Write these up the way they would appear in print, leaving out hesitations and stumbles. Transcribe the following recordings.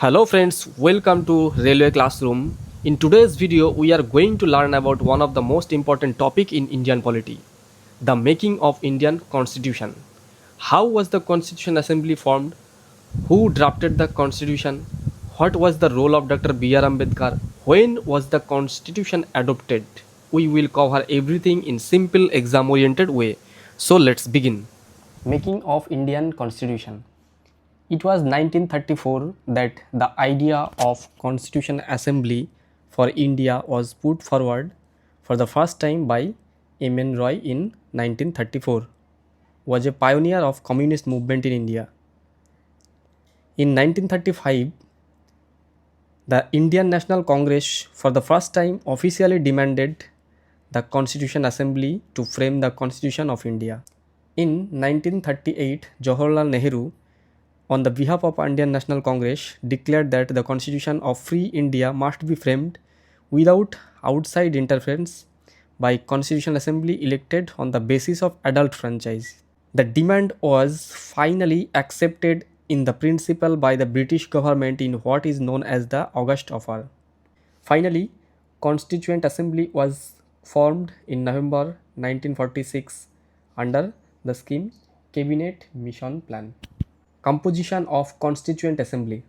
Hello friends, welcome to Railway Classroom. In today's video, we are going to learn about one of the most important topic in Indian polity, the making of Indian Constitution. How was the Constitution Assembly formed? Who drafted the Constitution? What was the role of Dr. B.R. Ambedkar? When was the Constitution adopted? We will cover everything in simple exam oriented way. So let's begin. Making of Indian Constitution. It was 1934 that the idea of Constitution Assembly for India was put forward for the first time by M.N. Roy in 1934. Was a pioneer of communist movement in India. In 1935, the Indian National Congress for the first time officially demanded the Constitution Assembly to frame the Constitution of India. In 1938, Jawaharlal Nehru on the behalf of Indian National Congress, declared that the Constitution of Free India must be framed without outside interference by Constitutional Assembly elected on the basis of adult franchise. The demand was finally accepted in the principle by the British government in what is known as the August Offer. Finally, Constituent Assembly was formed in November 1946 under the scheme Cabinet Mission Plan. Composition of Constituent Assembly.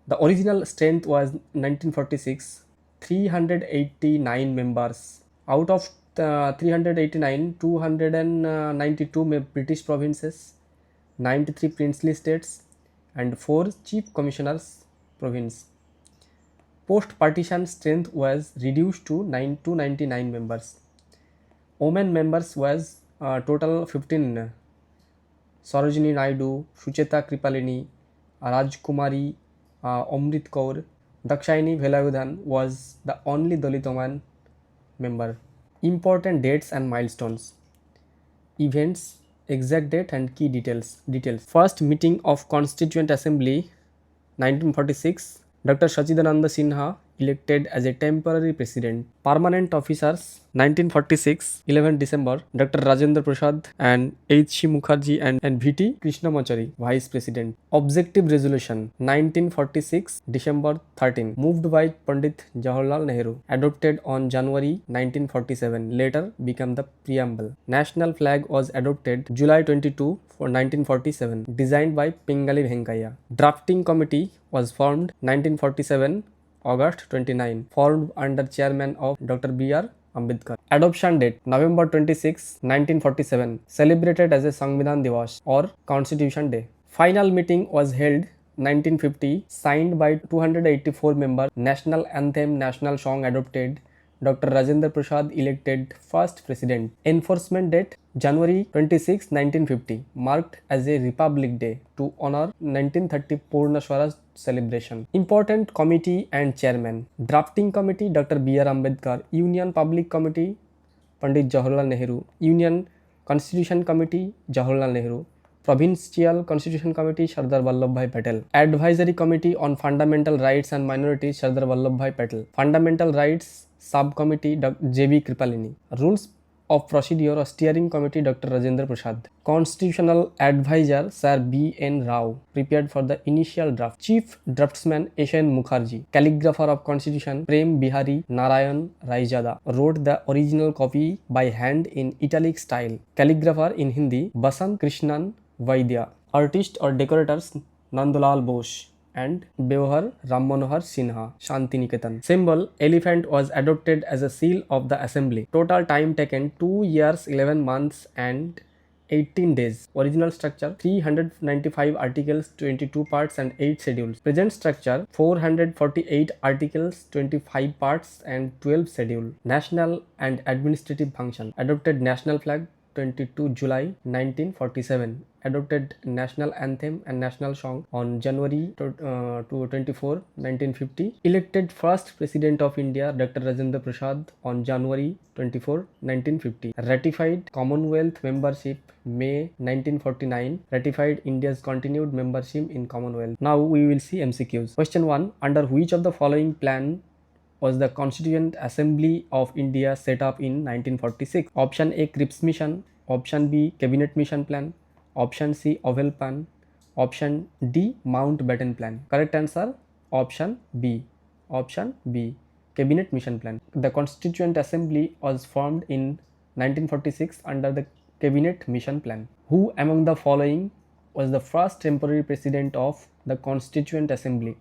The original strength was 1946, 389 members. Out of the 389, 292 British provinces, 93 princely states, and 4 chief commissioners province. Post partition strength was reduced to 299 members. Women members was total 15. Sarojini Naidu, Sucheta Kripalini, Rajkumari, Amrit Kaur, Dakshayani Velayudhan was the only Dalit woman member. Important dates and milestones. Events, exact date and key details. First meeting of Constituent Assembly 1946. Dr. Sachidananda Sinha elected as a temporary president. Permanent officers 1946 11 December Dr. Rajendra Prasad and H. Mukherjee and V.T. Krishnamachari vice president. Objective resolution 1946 December 13 moved by Pandit Jawaharlal Nehru, adopted on January 1947, later became the preamble. National flag was adopted July 22 for 1947, designed by Pingali Venkaiah. Drafting committee was formed 1947 August 29, formed under chairman of Dr. B.R. Ambedkar. Adoption date November 26, 1947, celebrated as a Sangvidhan Divas or Constitution Day. Final meeting was held 1950, signed by 284 members. National anthem, national song adopted. Dr. Rajendra Prasad elected first president. Enforcement date January 26, 1950, marked as a Republic Day to honor 1930 Purna Swaraj celebration. Important committee and chairman. Drafting committee Dr. B.R. Ambedkar. Union Public Committee Pandit Jawaharlal Nehru. Union Constitution Committee Jawaharlal Nehru. Provincial Constitution Committee Sardar Vallabhbhai Patel. Advisory Committee on Fundamental Rights and Minorities Sardar Vallabhbhai Patel. Fundamental Rights Subcommittee J.B. Kripalini. Rules of Procedure or Steering Committee Dr. Rajendra Prasad. Constitutional Advisor Sir B.N. Rao prepared for the initial draft. Chief Draftsman S.N. Mukherjee. Calligrapher of Constitution Prem Bihari Narayan Raijada wrote the original copy by hand in italic style. Calligrapher in Hindi Basant Krishnan Vaidya. Artist or decorators Nandulal Bose and Bewhar Ram Manohar Sinha. Shantiniketan. Symbol elephant was adopted as a seal of the assembly. Total time taken 2 years 11 months and 18 days. Original structure 395 articles, 22 parts and 8 schedules. Present structure 448 articles, 25 parts and 12 schedules. National and administrative function. Adopted national flag 22 July 1947. Adopted national anthem and national song on January 24, 1950. Elected first President of India Dr. Rajendra Prasad on January 24, 1950. Ratified Commonwealth membership May 1949. Ratified India's continued membership in Commonwealth. Now we will see MCQs. Question 1. Under which of the following plan was the Constituent Assembly of India set up in 1946? Option A. Cripps Mission. Option B. Cabinet Mission Plan. Option C. Oval Plan. Option D. Mountbatten Plan. Correct answer Option B. Option B. Cabinet Mission Plan. The Constituent Assembly was formed in 1946 under the Cabinet Mission Plan. Who among the following was the first temporary president of the Constituent Assembly?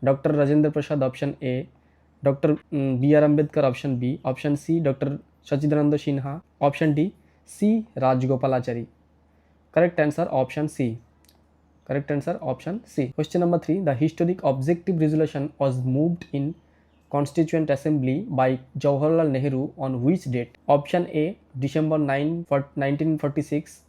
Dr. Rajendra Prasad, option A. Dr. B.R. Ambedkar, option B. Option C. Dr. Sachidananda Sinha. Option D. C. Rajgopalachari. Correct answer option C. Correct answer option C. Question number 3. The historic objective resolution was moved in Constituent Assembly by Jawaharlal Nehru on which date? Option A. December 9, 1946.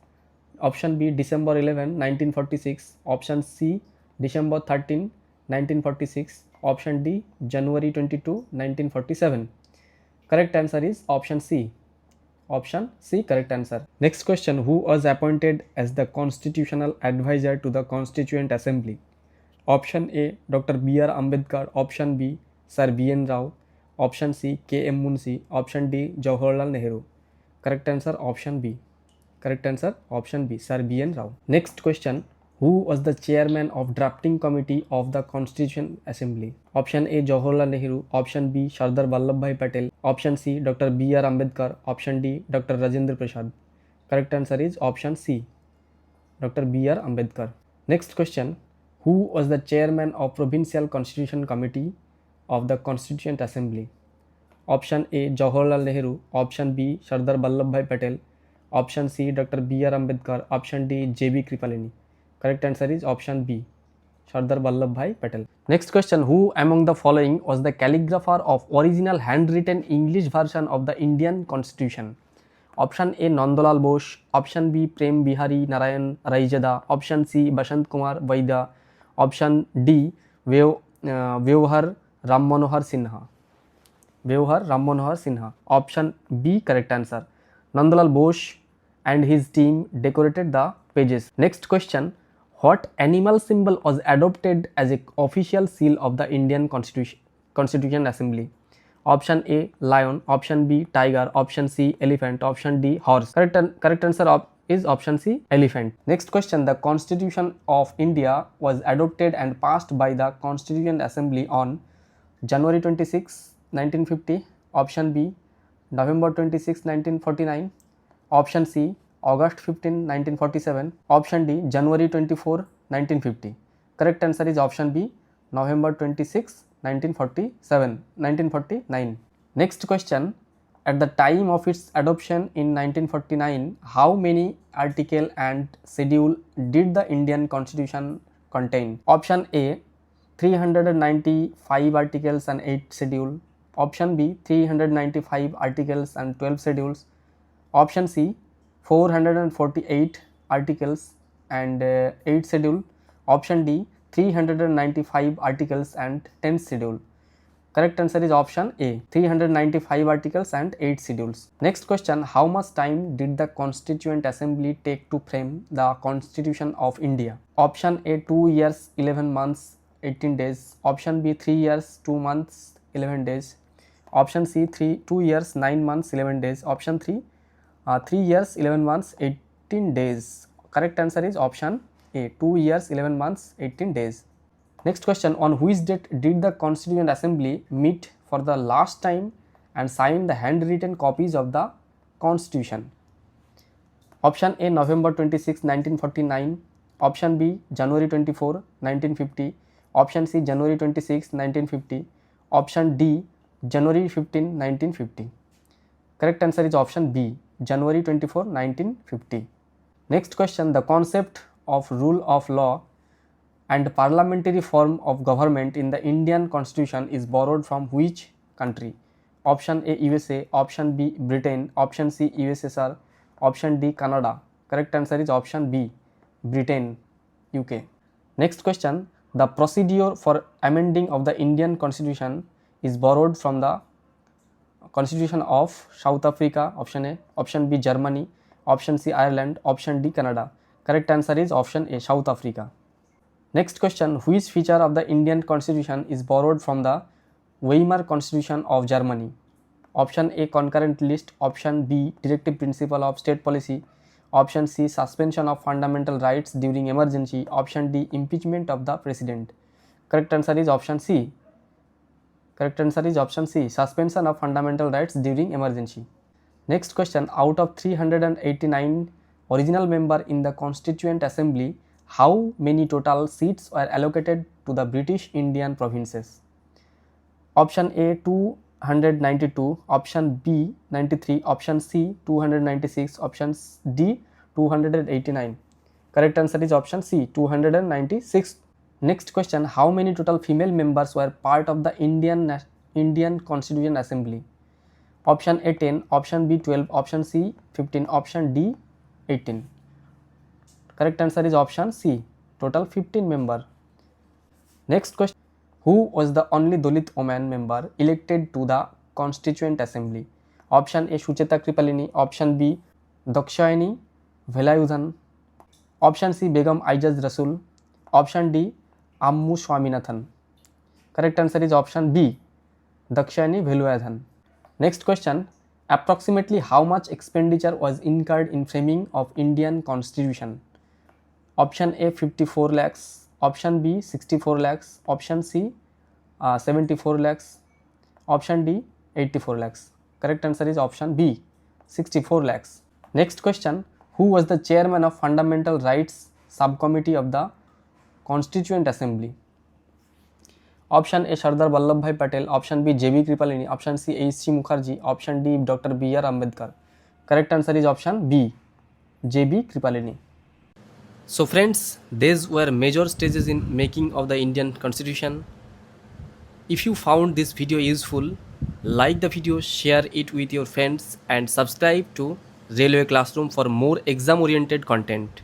Option B. December 11, 1946. Option C. December 13, 1946. Option D. January 22, 1947. Correct answer is option C. Option C, correct answer. Next question. Who was appointed as the constitutional advisor to the Constituent Assembly? Option A. Dr. B.R. Ambedkar. Option B. Sir B.N. Rao. Option C. K.M. Munshi. Option D. Jawaharlal Nehru. Correct answer option B. Correct answer option B. Sir B.N. Rao. Next question. Who was the chairman of drafting committee of the Constituent Assembly? Option A. Jawaharlal Nehru. Option B. Sardar Vallabhbhai Patel. Option C. Dr. B.R. Ambedkar. Option D. Dr. Rajendra Prasad. Correct answer is option C. Dr. B.R. Ambedkar. Next question. Who was the chairman of Provincial Constitution Committee of the Constituent Assembly? Option A. Jawaharlal Nehru. Option B. Sardar Vallabhbhai Patel. Option C. Dr. B.R. Ambedkar. Option D. J.B. Kripalani. Correct answer is option B. Sardar Vallabhbhai Patel. Next question. Who among the following was the calligrapher of original handwritten English version of the Indian Constitution? Option A. Nandalal Bose. Option B. Prem Bihari Narayan Raijada. Option C. Basant Kumar Vaidya. Option D. Vyavahar Ram Manohar Sinha. Vyavahar Ram Manohar Sinha. Option B, correct answer. Nandalal Bose and his team decorated the pages. Next question. What animal symbol was adopted as an official seal of the Indian Constitution Assembly? Option A, lion. Option B, tiger. Option C, elephant. Option D, horse. Correct answer is option C, elephant. Next question. The Constitution of India was adopted and passed by the Constituent Assembly on January 26, 1950. Option B, November 26, 1949. Option C, August 15, 1947. Option D, January 24, 1950. Correct answer is option B, November 26, 1949. Next question. At the time of its adoption in 1949, how many article and schedule did the Indian Constitution contain? Option A, 395 articles and 8 schedule. Option B, 395 articles and 12 schedules. Option C, 448 articles and 8 schedule. Option D, 395 articles and 10 schedule. Correct answer is option A, 395 articles and 8 schedules. Next question. How much time did the Constituent Assembly take to frame the Constitution of India? Option A, 2 years, 11 months, 18 days. Option B, 3 years, 2 months, 11 days. Option C, 2 years, 9 months, 11 days. Option 3, 3 years, 11 months, 18 days. Correct answer is option A, 2 years, 11 months, 18 days. Next question. On which date did the Constituent Assembly meet for the last time and sign the handwritten copies of the Constitution? Option A, November 26, 1949. Option B, January 24, 1950. Option C, January 26, 1950. Option D, January 15, 1950. Correct answer is option B, January 24, 1950. Next question. The concept of rule of law and parliamentary form of government in the Indian Constitution is borrowed from which country? Option A, USA. Option B, Britain. Option C, USSR. Option D, Canada. Correct answer is option B, Britain, UK. Next question. The procedure for amending of the Indian Constitution is borrowed from the Constitution of South Africa. Option A. Option B, Germany. Option C, Ireland. Option D, Canada. Correct answer is option A, South Africa. Next question. Which feature of the Indian Constitution is borrowed from the Weimar Constitution of Germany? Option A, concurrent list. Option B, directive principle of state policy. Option C, suspension of fundamental rights during emergency. Option D, impeachment of the president. Correct answer is option C. Correct answer is option C. Suspension of fundamental rights during emergency. Next question. Out of 389 original member in the Constituent Assembly, how many total seats were allocated to the British Indian provinces? Option A 292, option B 93, option C 296, option D 289. Correct answer is option C 296. Next question. How many total female members were part of the Indian Constituent Assembly? Option A 10, option B 12, option C 15, option D 18. Correct answer is option C, total 15 member. Next question. Who was the only Dalit woman member elected to the Constituent Assembly? Option A Sucheta Kripalini, option B Dakshayani Velayudhan, option C Begum Aijaz Rasul, option D Ammu Swaminathan. Correct answer is option B Dakshayani Velayudhan. Next question. Approximately how much expenditure was incurred in framing of Indian Constitution? Option A 54 lakhs, option B 64 lakhs, option C 74 lakhs, option D 84 lakhs. Correct answer is option B 64 lakhs. Next question. Who was the chairman of Fundamental Rights Subcommittee of the Constituent Assembly? Option A Sardar Vallabhbhai Patel, option B J.B. Kripalani, option C H.C. Mukherjee, option D Dr. B.R. Ambedkar. Correct answer is option B J.B. Kripalani. So friends, these were major stages in making of the Indian Constitution. If you found this video useful, like the video, share it with your friends and subscribe to Railway Classroom for more exam oriented content.